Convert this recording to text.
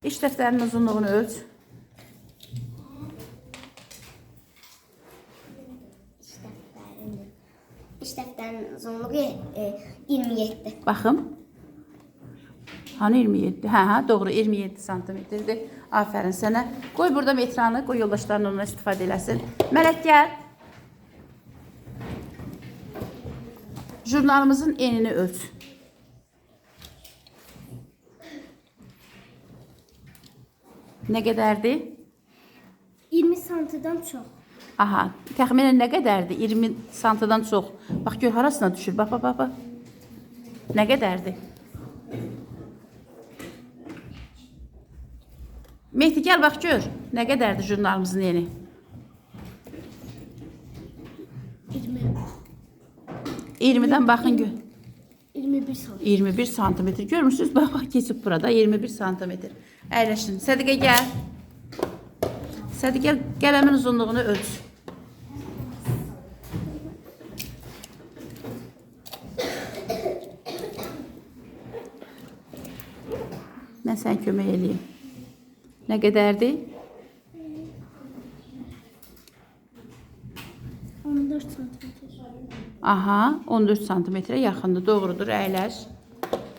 İş dəftərinin uzunluğunu ölç. İş dəftərinin uzunluğu 27. Baxım. Hani 27? Hə, doğru 27 santimetrdir. Aferin sənə. Qoy burada metranı, qoy yoldaşların ondan istifadə eləsin. Mələk gəl. Jurnalımızın enini ölç. Nə qədərdir? 20 santidən çox. Aha, təxminən nə qədərdir? 20 santidən çox. Bax, gör, harasına düşür. Bax, bax, bax, bax. Nə qədərdir? Mehdi, gəl, bax, gör. Nə qədərdir jurnalımızın eni? 20. 20-dən baxın, gör. 21 santim. 21 santimetr. Görmürsünüz? Bax, bax, keçib burada. 21 santimetr. Əyləşin. Sədiqə, gəl. Sədiqə, qələmin uzunluğunu ölç. Mən sənə kömək eləyim. Nə qədərdir? 14 santimetr. Aha, 14 santimetrə yaxındır. Doğrudur, əyləş.